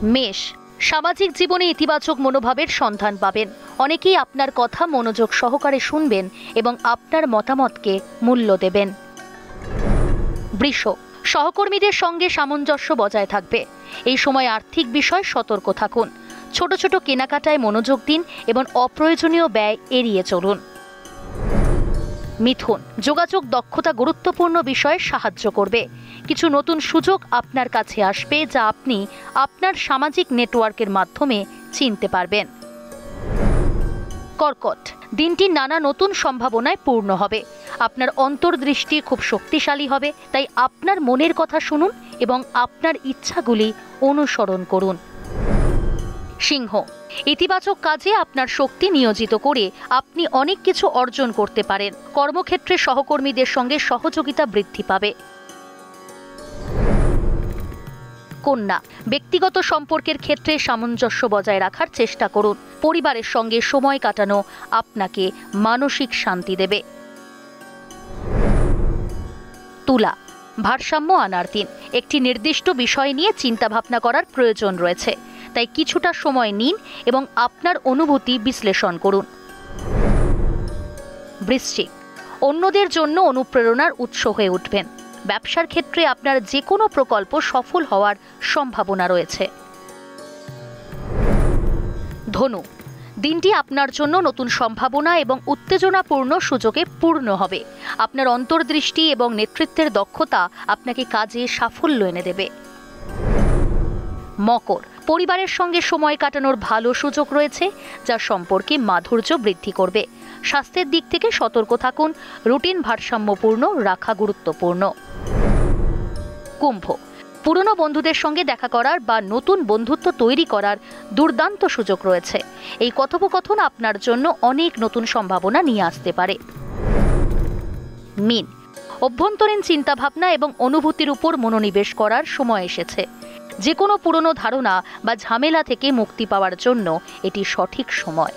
মেষ, সামাজিক জীবনে ইতিবাচক মনোভাবের সন্ধান পাবেন। অনেকেই আপনার কথা মনোযোগ সহকারে শুনবেন এবং আপনার মতামতকে মূল্য দেবেন। বৃষ, সহকর্মীদের সঙ্গে সামঞ্জস্য বজায় থাকবে। এই সময় আর্থিক বিষয়ে সতর্ক থাকুন। ছোট ছোট কেনাকাটায় মনোযোগ দিন এবং অপ্রয়োজনীয় ব্যয় এড়িয়ে চলুন। মিথুন, যোগাযোগ দক্ষতা গুরুত্বপূর্ণ বিষয়ে সাহায্য করবে। কিছু নতুন সুযোগ আপনার কাছে আসবে যা আপনি আপনার সামাজিক নেটওয়ার্কের মাধ্যমে চিনতে পারবেন। কর্কট, দিনটি নানা নতুন সম্ভাবনায় পূর্ণ হবে। আপনার অন্তর্দৃষ্টি খুব শক্তিশালী হবে, তাই আপনার মনের কথা শুনুন এবং আপনার ইচ্ছাগুলি অনুসরণ করুন। সিংহ, ইতিবাচক কাজে আপনার শক্তি নিয়োজিত করে আপনি অনেক কিছু অর্জন করতে পারেন। কর্মক্ষেত্রে সহকর্মীদের সঙ্গে সহযোগিতা বৃদ্ধি পাবে। কন্যা, ব্যক্তিগত সম্পর্কের ক্ষেত্রে সামঞ্জস্য বজায় রাখার চেষ্টা করুন। পরিবারের সঙ্গে সময় কাটানো আপনাকে মানসিক শান্তি দেবে। তুলা, ভারসাম্য আনার দিন। একটি নির্দিষ্ট বিষয় নিয়ে চিন্তাভাবনা করার প্রয়োজন রয়েছে, তাই কিছুটা সময় নিন এবং আপনার অনুভূতি বিশ্লেষণ করুন। বৃশ্চিক, অন্যদের জন্য অনুপ্রেরণার উৎস হয়ে উঠবেন। ব্যবসার ক্ষেত্রে আপনার যে কোনো প্রকল্প সফল হওয়ার সম্ভাবনা রয়েছে। ধনু, দিনটি আপনার জন্য নতুন সম্ভাবনা এবং উত্তেজনাপূর্ণ সুযোগে পূর্ণ হবে। আপনার অন্তর্দৃষ্টি এবং নেতৃত্বের দক্ষতা আপনাকে কাজে সাফল্য এনে দেবে। মকর, পরিবারের সঙ্গে সময় কাটানোর ভালো সুযোগ রয়েছে, যা সম্পর্কে মাধুর্য বৃদ্ধি করবে। স্বাস্থ্যের দিক থেকে সতর্ক থাকুন। রুটিন ভারসাম্যপূর্ণ রাখা গুরুত্বপূর্ণ। কুম্ভ, পুরনো বন্ধুদের সঙ্গে দেখা করার বা নতুন বন্ধুত্ব তৈরি করার দুর্দান্ত সুযোগ রয়েছে। এই কথোপকথন আপনার জন্য অনেক নতুন সম্ভাবনা নিয়ে আসতে পারে। মীন, অভ্যন্তরীণ চিন্তাভাবনা এবং অনুভূতির উপর মনোনিবেশ করার সময় এসেছে। যে কোনো পুরনো ধারণা বা ঝামেলা থেকে মুক্তি পাওয়ার জন্য এটি সঠিক সময়।